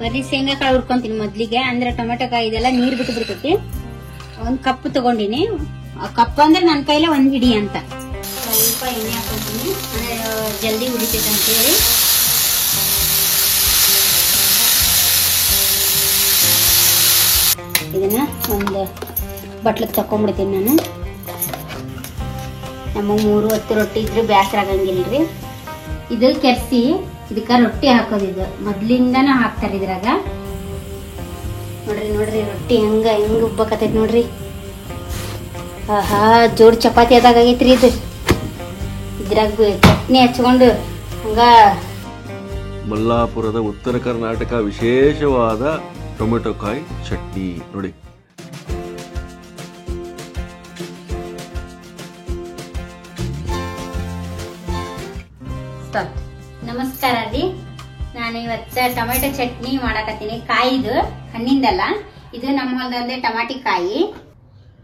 ಬರೀ ಶೇಂಗಾ ಕಾಳು ಹುರ್ಕೊಂತೀನಿ ಮೊದ್ಲಿಗೆ. ಅಂದ್ರೆ ಟೊಮೆಟೊ ಕಾಯಿ ಇದೆಲ್ಲ ನೀರ್ ಬಿಟ್ಟು ಬಿಡ್ತೈತಿ. ಒಂದ್ ಕಪ್ ತಗೊಂಡಿನಿ. ಕಪ್ ಅಂದ್ರೆ ನನ್ ಕೈಲೇ ಒಂದ್ ಹಿಡಿ ಅಂತ. ಸ್ವಲ್ಪ ಎಣ್ಣೆ ಹಾಕೊಂತೀನಿ, ಅಂದ್ರೆ ಜಲ್ದಿ ಉಳಿತೈತೆ ಅಂತೇಳಿ. ಇದನ್ನ ಒಂದು ಬಟ್ಲಕ್ಕೆ ತಕೊಂಡ್ಬಿಡ್ತೀನಿ ನಾನು. ನಮ್ಮ 3 ಹೊತ್ತು ರೊಟ್ಟಿ ಇದ್ರೆ ಬೇಸರ ಆಗಂಗಿಲ್ರಿ. ಇದು ಕೆರ್ಸಿ ಇದಕ್ಕ ರೊಟ್ಟಿ ಹಾಕೋದಿದ್ದು ಮೊದ್ಲಿಂದಾನ ಹಾಕ್ತಾರ ಇದ್ರಾಗ. ನೋಡ್ರಿ ರೊಟ್ಟಿ ಹೆಂಗ ಉಬ್ಬಕತೈತಿ ನೋಡ್ರಿ. ಆಹಾ, ಜೋಡ್ ಚಪಾತಿ ಆದಾಗ ಆಗೈತ್ರಿ ಇದು. ಇದ್ರಾಗ ಚಟ್ನಿ ಹಚ್ಕೊಂಡು ಹಂಗ. ಮಲ್ಲಾಪುರದ ಉತ್ತರ ಕರ್ನಾಟಕ ವಿಶೇಷವಾದ ಟೊಮೆಟೊ ಕಾಯಿ ಚಟ್ನಿ ನೋಡಿ. ನಮಸ್ಕಾರ ರೀ. ನಾನು ಇವತ್ತ ಟೊಮೆಟೊ ಚಟ್ನಿ ಮಾಡಕತ್ತೀನಿ. ಕಾಯಿದು ಹಣ್ಣಿಂದಲ್ಲ, ಇದು ನಮ್ಮ ಹೊಲದಲ್ಲಿ ಟಮಾಟಿ ಕಾಯಿ,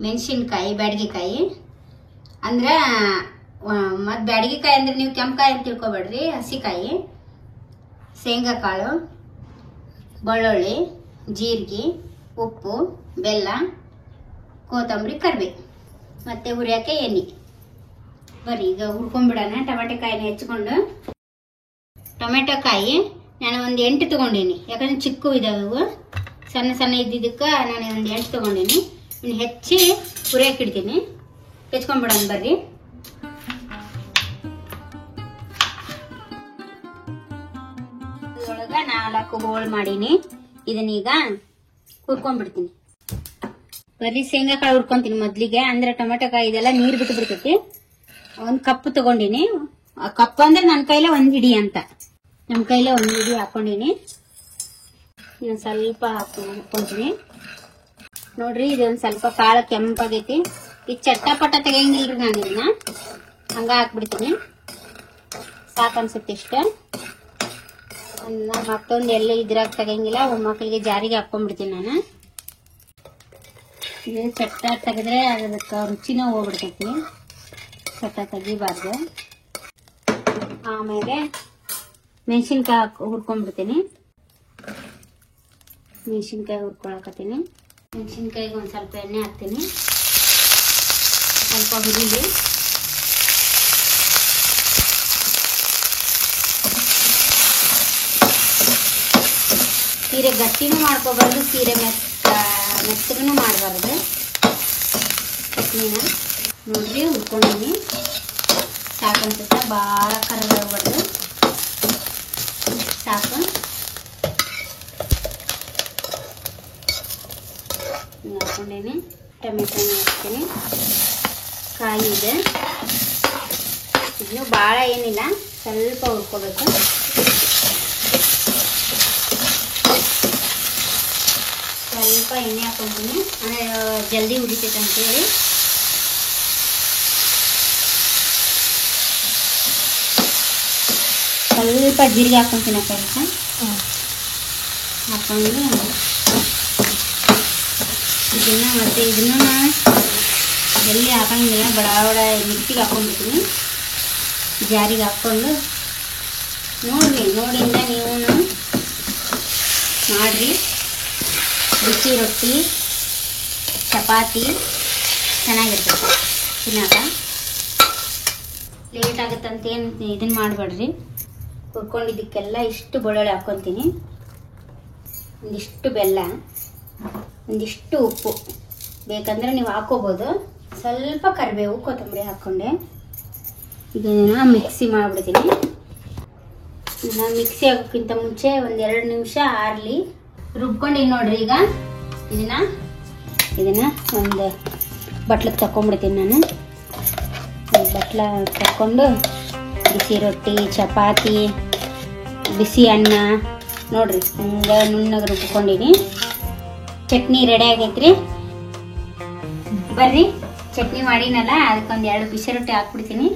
ಮೆಣಸಿನ್ಕಾಯಿ, ಬ್ಯಾಡಗಿ ಕಾಯಿ. ಅಂದ್ರ ಮತ್ ಬ್ಯಾಡಗಿ ಕಾಯಿ ಅಂದ್ರೆ ನೀವು ಕೆಂಪು ಕಾಯಿ ಅಂತ ತಿಳ್ಕೊಬೇಡ್ರಿ. ಹಸಿಕಾಯಿ, ಶೇಂಗಾ ಕಾಳು, ಬೆಳ್ಳುಳ್ಳಿ, ಜೀರಿಗೆ, ಉಪ್ಪು, ಬೆಲ್ಲ, ಕೊತ್ತಂಬರಿ, ಕರಿಬೇವು, ಮತ್ತೆ ಹುರಿಯಕ್ಕೆ ಎಣ್ಣೆ. ಬರ್ರಿ ಈಗ ಹುರ್ಕೊಂಡ್ಬಿಡೋಣ. ಟೊಮೆಟೊ ಕಾಯಿನ ಹೆಚ್ಕೊಂಡು, ಟೊಮೆಟೊ ಕಾಯಿ ನಾನು ಒಂದು 8 ತಗೊಂಡೀನಿ. ಯಾಕಂದ್ರೆ ಚಿಕ್ಕ ಇದಾವೆ, ಸಣ್ಣ ಸಣ್ಣ ಇದ್ದಿದ್ದಕ್ಕೆ ನಾನು ಒಂದು 8 ತಗೊಂಡೀನಿ. ಇನ್ನು ಹೆಚ್ಚಿ ಹುರಿಯಕ್ಕೆ ಇಡ್ತೀನಿ. ಹೆಚ್ಕೊಂಡ್ಬಿಡೋಣ ಬರ್ರಿ. ಇದ್ರೊಳಗ 4 ಹೋಳು ಮಾಡೀನಿ. ಇದನ್ನೀಗ ಹುರ್ಕೊಂಡ್ಬಿಡ್ತೀನಿ. ಬರ್ರಿ ಶೇಂಗಾ ಕಾಳು ಹುರ್ಕೊಂತೀನಿ ಮೊದ್ಲಿಗೆ. ಅಂದ್ರೆ ಟೊಮೆಟೊ ಕಾಯಿ ಇದೆಲ್ಲ ನೀರ್ ಬಿಟ್ಟು ಬಿಡ್ತೈತಿ. ಒಂದ್ ಕಪ್ ತಗೊಂಡಿನಿ. ಕಪ್ ಅಂದ್ರೆ ನನ್ ಕೈಲೇ ಒಂದ್ ಹಿಡಿ ಅಂತ. ನಮ್ ಕೈಲೇ ಒಂದ್ ಹಿಡಿ ಹಾಕೊಂಡಿನಿ. ಇನ್ನು ಸ್ವಲ್ಪ ಹಾಕೊಂತೀನಿ ನೋಡ್ರಿ. ಇದೊಂದ್ ಸ್ವಲ್ಪ ಕಾಳು ಕೆಂಪಾಗೈತಿ. ಈ ಚಟ್ಟಪಟ ತೆಗಿಯಂಗಿಲ್ರಿ ನಾನು ಇದನ್ನ. ಹಂಗ ಹಾಕ್ಬಿಡ್ತೀನಿ. ಸಾಕನ್ಸುತ್ತೆ ಇಷ್ಟ. ಮತ್ತೊಂದ್ ಎಲ್ಲ ಇದ್ರಾಗ ತೆಗಿಯಂಗಿಲ್ಲ. ಮಕ್ಕಳಿಗೆ ಜಾರಿಗೆ ಹಾಕೊಂಡ್ಬಿಡ್ತೀನಿ ನಾನು. ಇದು ಚಟ್ಟ ತೆಗೆದ್ರೆ ಅದಕ್ಕೆ ರುಚಿನ ಹೋಗ್ಬಿಡ್ತೈತಿ. ಚಟ್ಟ ತೆಗಿಬಾರ್ದು. ಆಮೇಲೆ ಮೆಣಸಿನ್ಕಾಯಿ ಹುರ್ಕೊಂಡ್ಬಿಡ್ತೀನಿ. ಮೆಣಸಿನ್ಕಾಯಿ ಹುರ್ಕೊಳಕತ್ತೀನಿ. ಮೆಣಸಿನ್ಕಾಯಿಗೆ ಒಂದ್ ಸ್ವಲ್ಪ ಎಣ್ಣೆ ಹಾಕ್ತೀನಿ. ಸ್ವಲ್ಪ ಹುರಿಲಿ. ಸೀರೆ ಗಟ್ಟಿನೂ ಮಾಡ್ಕೋಬಾರ್ದು, ಸೀರೆ ಮೆತ್ತಗೂ ಮಾಡಬಾರ್ದು. ಚಟ್ನಿನ ನೋಡ್ರಿ ಹುರ್ಕೊಂಡಿನಿ. ಸಾಕನ್ಸುತ್ತ, ಭಾಳ ಕರ್ರಾಗ್ಬಾರ್ದು. ಸಾಕು. ಹಾಕೊಂಡೇನಿ. ಟೊಮೆಟೊ ಹಾಕ್ತೀನಿ. ಕಾಯಿ ಇದೆ. ಇನ್ನು ಭಾಳ ಏನಿಲ್ಲ, ಸ್ವಲ್ಪ ಹುರ್ಕೋಬೇಕು. ಸ್ವಲ್ಪ ಎಣ್ಣೆ ಹಾಕೊಂತೀನಿ, ಅಂದರೆ ಜಲ್ದಿ ಉರಿತೈತೆ ಅಂತೇಳಿ. ಸ್ವಲ್ಪ ಜೀರಿಗೆ ಹಾಕೊಂತೀನಿ. ಸ್ವಲ್ಪ ಹಾಕೊಂಡು ಇದನ್ನ ಮತ್ತೆ ಇದನ್ನ ಎಲ್ಲಿ ಹಾಕಂಗಿಲ್ಲ, ಬಡ ಬಡ ಮಿಕ್ಸಿಗೆ ಹಾಕೊಂಡ್ಬಿಡ್ತೀನಿ. ಜಾರಿಗೆ ಹಾಕ್ಕೊಂಡು ನೋಡಿಂದ ನೀವು ಮಾಡಿರಿ. ಬಿಸಿ ರೊಟ್ಟಿ, ಚಪಾತಿ ಚೆನ್ನಾಗಿರ್ತೈತೆ ತಿನ್ನಕ. ಲೇಟ್ ಆಗುತ್ತಂತೇನು ಇದನ್ನು ಮಾಡಬೇಡ್ರಿ. ಹುರ್ಕೊಂಡಿದ್ದಕ್ಕೆಲ್ಲ ಇಷ್ಟು ಬೆಳ್ಳುಳ್ಳಿ ಹಾಕ್ಕೊತೀನಿ, ಒಂದಿಷ್ಟು ಬೆಲ್ಲ, ಒಂದಿಷ್ಟು ಉಪ್ಪು, ಬೇಕಂದ್ರೆ ನೀವು ಹಾಕೋಬೋದು. ಸ್ವಲ್ಪ ಕರಿಬೇವು, ಕೊತ್ತಂಬರಿ ಹಾಕ್ಕೊಂಡೆ ಇದನ್ನ ಮಿಕ್ಸಿ ಮಾಡಿಬಿಡ್ತೀನಿ. ನಾನು ಮಿಕ್ಸಿ ಹಾಕೋಕ್ಕಿಂತ ಮುಂಚೆ ಒಂದು 2 ನಿಮಿಷ ಆರಲಿ ರುಬ್ಕೊಂಡಿನಿ ನೋಡ್ರಿ. ಈಗ ಇದನ್ನ ಒಂದು ಬಟ್ಲಕ್ಕೆ ತಕೊಂಡ್ಬಿಡ್ತೀನಿ ನಾನು. ಬಟ್ಲ ತಕ್ಕೊಂಡು ಬಿಸಿ ರೊಟ್ಟಿ, ಚಪಾತಿ, ಬಿಸಿ ಅನ್ನ ನೋಡ್ರಿ ಹಿಂಗೆ ನುಣ್ಣಗೆ ರುಬ್ಕೊಂಡಿನಿ. ಚಟ್ನಿ ರೆಡಿ ಆಗೈತ್ರಿ. ಬರ್ರಿ ಚಟ್ನಿ ಮಾಡಿನಲ್ಲ, ಅದಕ್ಕೊಂದು 2 ಬಿಸಿ ರೊಟ್ಟಿ ಹಾಕ್ಬಿಡ್ತೀನಿ.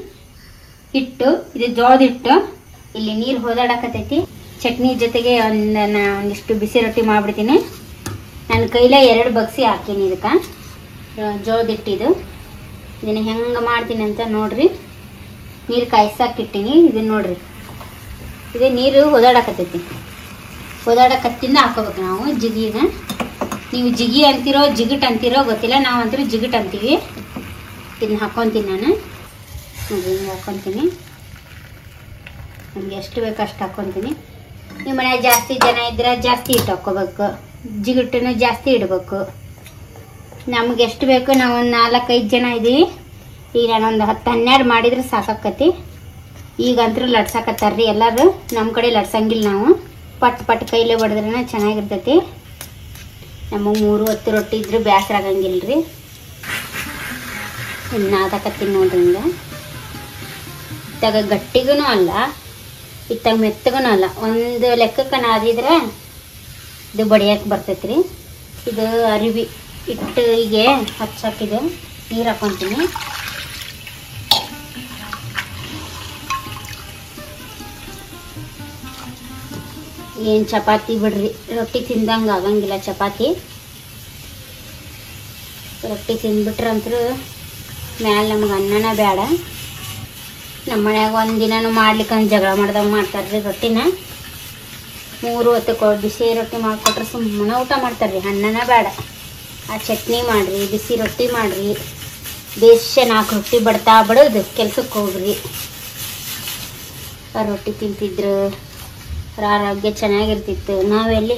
ಹಿಟ್ಟು ಇದು ಜೋಳದ ಹಿಟ್ಟು. ಇಲ್ಲಿ ನೀರು ಹೋದಾಡಕತ್ತೈತಿ. ಚಟ್ನಿ ಜೊತೆಗೆ ಒಂದಿಷ್ಟು ಬಿಸಿ ರೊಟ್ಟಿ ಮಾಡಿಬಿಡ್ತೀನಿ. ನನ್ನ ಕೈಲೇ 2 ಬಗ್ಸಿ ಹಾಕೀನಿ ಇದಕ್ಕೆ. ಜೋಳದ ಹಿಟ್ಟಿದು ಇದನ್ನು ಹೆಂಗೆ ಮಾಡ್ತೀನಿ ಅಂತ ನೋಡ್ರಿ. ನೀರು ಕಾಯಿಸಾಕಿಟ್ಟಿನಿ. ಇದನ್ನ ನೋಡ್ರಿ, ಇದು ನೀರು ಹೋದಾಡಕತ್ತೈತಿ. ಓದಾಡ ಕತ್ತಿಂದ ಹಾಕೋಬೇಕು ನಾವು ಜಿಗಿನ. ನೀವು ಜಿಗಿ ಅಂತೀರೋ ಜಿಗಿಟ್ ಅಂತೀರೋ ಗೊತ್ತಿಲ್ಲ, ನಾವು ಅಂತೀರೋ ಜಿಗಿಟ್ ಅಂತೀವಿ. ಇದನ್ನ ಹಾಕ್ಕೊತೀನಿ ನಾನು. ನೋಡಿ ಹಿಂಗೆ ಹಾಕ್ಕೊತೀನಿ. ನಮಗೆ ಎಷ್ಟು ಬೇಕು ಅಷ್ಟು ಹಾಕ್ಕೊತೀನಿ. ನಿಮ್ಮ ಮನೆಯಾಗ ಜಾಸ್ತಿ ಜನ ಇದ್ರೆ ಜಾಸ್ತಿ ಹಿಟ್ಟು ಹಾಕ್ಕೋಬೇಕು, ಜಿಗಿಟ್ಟನ್ನು ಜಾಸ್ತಿ ಇಡಬೇಕು. ನಮ್ಗೆ ಎಷ್ಟು ಬೇಕು, ನಾವು ಒಂದು 4-5 ಜನ ಇದ್ದೀವಿ. ಈಗ ನಾನೊಂದು 10-12 ಮಾಡಿದ್ರೆ ಸಾಕಾಕತಿ. ಈಗಂತೂ ಲಡ್ಸಾಕತ್ತಾರ್ರಿ ಎಲ್ಲರೂ. ನಮ್ಮ ಕಡೆ ಲಡ್ಸಂಗಿಲ್ಲ ನಾವು, ಪಟ್ ಪಟ್ ಕೈಲೇ ಬಡಿದ್ರೇ ಚೆನ್ನಾಗಿರ್ತೈತಿ. ನಮಗೆ 3 ಹೊತ್ತು ರೊಟ್ಟಿ ಇದ್ರೆ ಬೇಸರ ಆಗಂಗಿಲ್ಲ ರೀ. ಇನ್ನು ನಾದಕತ್ತೀನಿ ನೋಡ್ರಿ. ಹಿಂಗೆ ಇತ್ತಾಗ ಗಟ್ಟಿಗೂ ಅಲ್ಲ, ಇತ್ತಾಗ ಮೆತ್ತಗೂ ಅಲ್ಲ, ಒಂದು ಲೆಕ್ಕಕ್ಕೆ ನಾದಿದ್ರೆ ಇದು ಬಡಿಯಕ್ಕೆ ಬರ್ತೈತೆ ರೀ. ಇದು ಅರಿವಿ ಹಿಟ್ಟು ಹೀಗೆ ಹಚ್ಚಾಕಿದೆ. ನೀರು ಹಾಕ್ಕೊತೀನಿ. ಏನು ಚಪಾತಿ ಬಿಡ್ರಿ, ರೊಟ್ಟಿ ತಿಂದಂಗೆ ಆಗಂಗಿಲ್ಲ ಚಪಾತಿ. ರೊಟ್ಟಿ ತಿಂದ್ಬಿಟ್ರಂತೂ ಮ್ಯಾಲೆ ನಮ್ಗೆ ಅನ್ನನ ಬೇಡ. ನಮ್ಮ ಮನ್ಯಾಗ ಒಂದಿನೂ ಮಾಡ್ಲಿಕ್ಕಂದು ಜಗಳ ಮಾಡ್ದಂಗೆ ಮಾಡ್ತಾರ್ರಿ ರೊಟ್ಟಿನ. 3 ಹೊತ್ತು ಬಿಸಿ ರೊಟ್ಟಿ ಮಾಡಿಕೊಟ್ರೆ ಸುಮ್ಮನೆ ಊಟ ಮಾಡ್ತಾರ್ರಿ, ಅನ್ನನ ಬೇಡ. ಆ ಚಟ್ನಿ ಮಾಡಿರಿ, ಬಿಸಿ ರೊಟ್ಟಿ ಮಾಡಿರಿ, ಬೇಷ 4 ರೊಟ್ಟಿ ಬಡ್ತಾ ಬಡೋದು ಕೆಲ್ಸಕ್ಕೆ ಹೋಗ್ರಿ. ಆ ರೊಟ್ಟಿ ತಿಂತಿದ್ರು ಆರೋಗ್ಯ ಚೆನ್ನಾಗಿರ್ತಿತ್ತು. ನಾವೆಲ್ಲಿ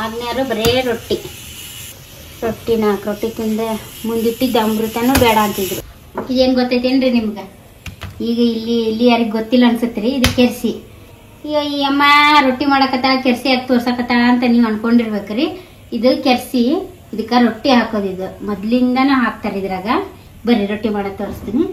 ಆಗ್ನ್ಯಾರು ಬರೇ ರೊಟ್ಟಿ 4 ರೊಟ್ಟಿ ತಿಂದೆ ಮುಂದಿಟ್ಟಿದ್ದ ಅಮೃತನೂ ಬೇಡ ಅಂತಿದ್ರು. ಇದೇನು ಗೊತ್ತೈತೇನ್ರಿ ನಿಮ್ಗೆ? ಈಗ ಇಲ್ಲಿ ಯಾರಿಗೆ ಗೊತ್ತಿಲ್ಲ ಅನ್ಸುತ್ತೆ ರೀ. ಇದು ಕೆರ್ಸಿ. ಈಗ ಈ ಅಮ್ಮ ರೊಟ್ಟಿ ಮಾಡಕತ್ತ ಕೆರ್ಸಿ ಯಾಕೆ ತೋರ್ಸಕತ್ತ ಅಂತ ನೀವು ಅನ್ಕೊಂಡಿರ್ಬೇಕ್ರಿ. ಇದು ಕೆರ್ಸಿ, ಇದಕ್ಕೆ ರೊಟ್ಟಿ ಹಾಕೋದು. ಇದು ಮೊದ್ಲಿಂದನೂ ಹಾಕ್ತಾರೆ ಇದ್ರಾಗ. ಬರ್ರಿ ರೊಟ್ಟಿ ಮಾಡೋದು ತೋರಿಸ್ತೀನಿ.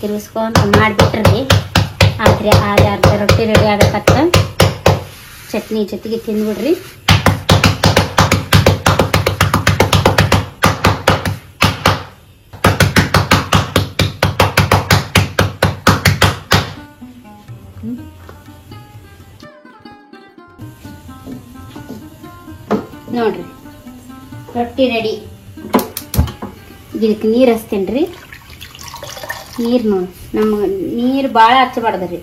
ತಿರುಗಿಸ್ಕೊಂತ ಮಾಡಿಬಿಟ್ರಿ ಆದ್ರೆ ಅರ್ಧ ರೊಟ್ಟಿ ರೆಡಿ ಆಗತ್ತ. ಚಟ್ನಿ ಜೊತೆಗೆ ತಿಂದ್ಬಿಡ್ರಿ. ನೋಡ್ರಿ ರೊಟ್ಟಿ ರೆಡಿ. ಇದಕ್ಕೆ ನೀರು ಹಚ್ತೇನೆ ರೀ. ನೀರು ನೋಡಿ, ನಮಗೆ ನೀರು ಭಾಳ ಹಚ್ಚಬಾರ್ದ್ರಿ.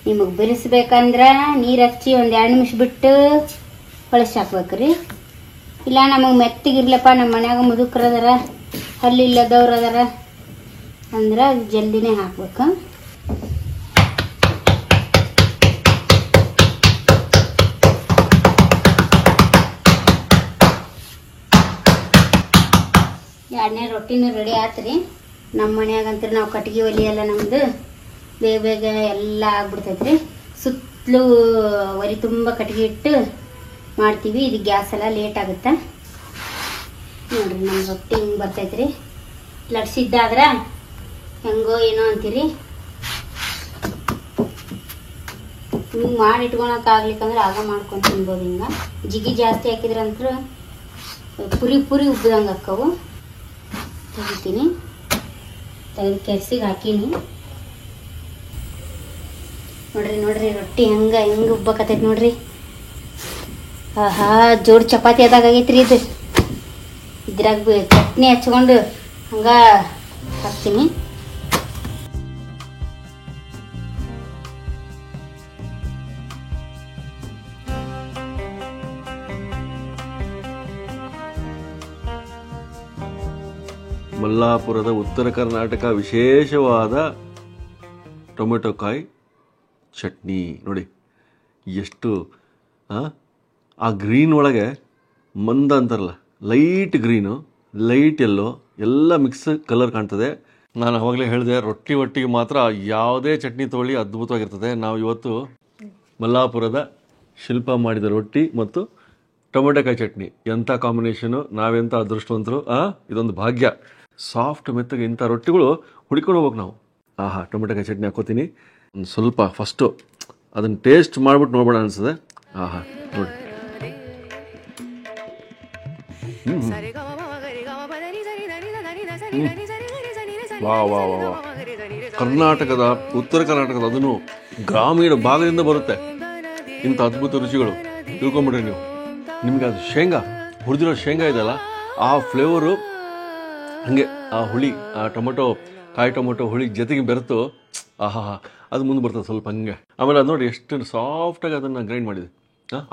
ನಿಮಗೆ ಬಿರಿಸ್ಬೇಕಂದ್ರೆ ನೀರು ಹಚ್ಚಿ ಒಂದು 2 ನಿಮಿಷ ಬಿಟ್ಟು ಹೊಳಸಿ ಹಾಕ್ಬೇಕ್ರಿ. ಇಲ್ಲ ನಮಗೆ ಮೆತ್ತಗಿರ್ಲಪ್ಪ, ನಮ್ಮ ಮನ್ಯಾಗ ಮುದುಕರದಾರ, ಹಲ್ಲಿಲ್ಲದವ್ರು ಅದಾರ ಅಂದ್ರೆ ಜಲ್ದಿನೇ ಹಾಕ್ಬೇಕು. ಎರಡನೇ ರೊಟ್ಟಿನೂ ರೆಡಿ ಆತ್ರಿ. ನಮ್ಮ ಮನ್ಯಾಗಂತ ನಾವು ಕಟ್ಟಿಗೆ ಒಲಿ ಎಲ್ಲ ನಮ್ಮದು ಬೇಗ ಎಲ್ಲ ಆಗ್ಬಿಡ್ತೈತ್ರಿ. ಸುತ್ತಲೂ ಒಲಿ ತುಂಬ ಕಟ್ಟಿಗೆ ಇಟ್ಟು ಮಾಡ್ತೀವಿ. ಇದು ಗ್ಯಾಸ್ ಎಲ್ಲ ಲೇಟ್ ಆಗುತ್ತೆ ನೋಡ್ರಿ. ನಮ್ಮ ರೊಟ್ಟಿ ಹಿಂಗೆ ಬರ್ತೈತ್ರಿ. ಲಡ್ಸಿದ್ದಾದ್ರೆ ಹೆಂಗೋ ಏನೋ ಅಂತೀರಿ. ಹಿಂಗೆ ಮಾಡಿ ಇಟ್ಕೊಳಕ್ಕಾಗ್ಲಿಕ್ಕಂದ್ರೆ ಆಗ ಮಾಡ್ಕೊಂಡು ತಿನ್ಬೋದು. ಹಿಂಗೆ ಜಿಗಿ ಜಾಸ್ತಿ ಹಾಕಿದ್ರಂತೂ ಪುರಿ ಉಬ್ಬಿದಂಗೆ ಅಕ್ಕವು. ತೆಗಿತೀನಿ, ತೆಗೆದು ಕೆರ್ಸಿಗೆ ಹಾಕೀನಿ. ನೋಡ್ರಿ ರೊಟ್ಟಿ ಹೆಂಗೆ ಉಬ್ಬಕತ್ತೈತಿ ನೋಡ್ರಿ. ಆಹಾ, ಜೋಡ್ ಚಪಾತಿ ಆದಾಗೈತ್ರಿ ಇದು. ಇದ್ರಾಗ ಚಟ್ನಿ ಹಚ್ಕೊಂಡು ಹಂಗ ಹಾಕ್ತೀನಿ. ಮಲ್ಲಾಪುರದ ಉತ್ತರ ಕರ್ನಾಟಕ ವಿಶೇಷವಾದ ಟೊಮೆಟೊ ಕಾಯಿ ಚಟ್ನಿ ನೋಡಿ. ಎಷ್ಟು ಆ ಗ್ರೀನ್ ಒಳಗೆ ಮಂದ ಅಂತಾರಲ್ಲ, ಲೈಟ್ ಗ್ರೀನು, ಲೈಟ್ ಎಲ್ಲೋ ಎಲ್ಲ ಮಿಕ್ಸ್ ಕಲರ್ ಕಾಣ್ತದೆ. ನಾನು ಅವಾಗಲೇ ಹೇಳಿದೆ, ರೊಟ್ಟಿ ಒಟ್ಟಿಗೆ ಮಾತ್ರ ಯಾವುದೇ ಚಟ್ನಿ ತೊಗೊಳ್ಳಿ ಅದ್ಭುತವಾಗಿರ್ತದೆ. ನಾವು ಇವತ್ತು ಮಲ್ಲಾಪುರದ ಶಿಲ್ಪ ಮಾಡಿದ ರೊಟ್ಟಿ ಮತ್ತು ಟೊಮೆಟೊಕಾಯಿ ಚಟ್ನಿ, ಎಂಥ ಕಾಂಬಿನೇಷನು, ನಾವೆಂಥ ಅದೃಷ್ಟವಂತರು. ಇದೊಂದು ಭಾಗ್ಯ. ಸಾಫ್ಟ್ ಮೆತ್ತಗೆ ಇಂಥ ರೊಟ್ಟಿಗಳು ಹುಡ್ಕೊಂಡು ಹೋಗ್ಬೇಕು ನಾವು. ಟೊಮೆಟೊಕಾಯಿ ಚಟ್ನಿ ಹಾಕೋತೀನಿ. ಒಂದು ಸ್ವಲ್ಪ ಫಸ್ಟು ಅದನ್ನು ಟೇಸ್ಟ್ ಮಾಡಿಬಿಟ್ಟು ನೋಡ್ಬೇಡ ಅನಿಸ್ತದೆ. ನೋಡಿ, ವಾ ಕರ್ನಾಟಕದ, ಉತ್ತರ ಕರ್ನಾಟಕದ, ಅದನ್ನು ಗ್ರಾಮೀಣ ಭಾಗದಿಂದ ಬರುತ್ತೆ ಇಂಥ ಅದ್ಭುತ ರುಚಿಗಳು. ತಿಳ್ಕೊಂಬಿಡ್ರಿ ನೀವು. ನಿಮ್ಗೆ ಅದು ಶೇಂಗಾ ಹುರಿದಿರೋ ಶೇಂಗಾ ಇದೆಯಲ್ಲ, ಆ ಫ್ಲೇವರು ಹಾಗೆ ಆ ಹುಳಿ, ಆ ಕಾಯಿ ಟೊಮೊಟೊ ಹುಳಿ ಜೊತೆಗೆ ಬೆರೆತು ಆಹಾ ಅದು ಮುಂದೆ ಬರ್ತದೆ ಸ್ವಲ್ಪ ಹಂಗೆ. ಆಮೇಲೆ ಅದು ನೋಡಿ ಎಷ್ಟು ಸಾಫ್ಟಾಗಿ ಅದನ್ನು ಗ್ರೈಂಡ್ ಮಾಡಿದೆ.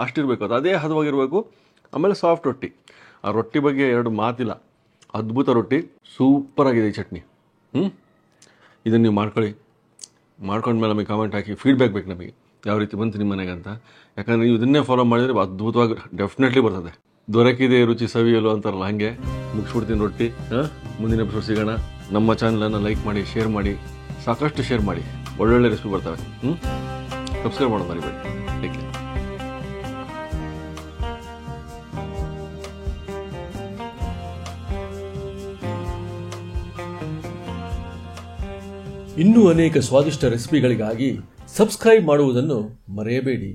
ಅಷ್ಟಿರಬೇಕು, ಅದು ಅದೇ ಹದವಾಗಿರಬೇಕು. ಆಮೇಲೆ ಸಾಫ್ಟ್ ರೊಟ್ಟಿ. ಆ ರೊಟ್ಟಿ ಬಗ್ಗೆ ಎರಡು ಮಾತಿಲ್ಲ, ಅದ್ಭುತ ರೊಟ್ಟಿ, ಸೂಪರಾಗಿದೆ ಈ ಚಟ್ನಿ. ಇದನ್ನು ನೀವು ಮಾಡ್ಕೊಂಡ್ಮೇಲೆ ನಮಗೆ ಕಾಮೆಂಟ್ ಹಾಕಿ ಫೀಡ್ಬ್ಯಾಕ್ ಬೇಕು ನಮಗೆ, ಯಾವ ರೀತಿ ಬಂತು ನಿಮ್ಮ ಮನೆಗೆ ಅಂತ. ಯಾಕಂದರೆ ನೀವು ಇದನ್ನೇ ಫಾಲೋ ಮಾಡಿದರೆ ಅದ್ಭುತವಾಗಿ ಡೆಫಿನೆಟ್ಲಿ ಬರ್ತದೆ. ದೊರಕಿದೆ ರುಚಿ ಸವಿಯಲು ಅಂತಾರಲ್ಲ, ಹಾಗೆ ಮುಗಿಸ್ಬಿಡ್ತೀನಿ ರೊಟ್ಟಿ. ಮುಂದಿನ ಎಪಿಸೋಡ್ ಸಿಗೋಣ. ನಮ್ಮ ಚಾನಲನ್ನು ಲೈಕ್ ಮಾಡಿ, ಶೇರ್ ಮಾಡಿ, ಸಾಕಷ್ಟು ಶೇರ್ ಮಾಡಿ. ಒಳ್ಳೊಳ್ಳೆ ರೆಸಿಪಿ ಬರ್ತವೆ. ಸಬ್ಸ್ಕ್ರೈಬ್ ಮಾಡೋದು ಮರಿಬೇಡಿ. Take care. ಇನ್ನೂ ಅನೇಕ ಸ್ವಾದಿಷ್ಟ ರೆಸಿಪಿಗಳಿಗಾಗಿ ಸಬ್ಸ್ಕ್ರೈಬ್ ಮಾಡುವುದನ್ನು ಮರೆಯಬೇಡಿ.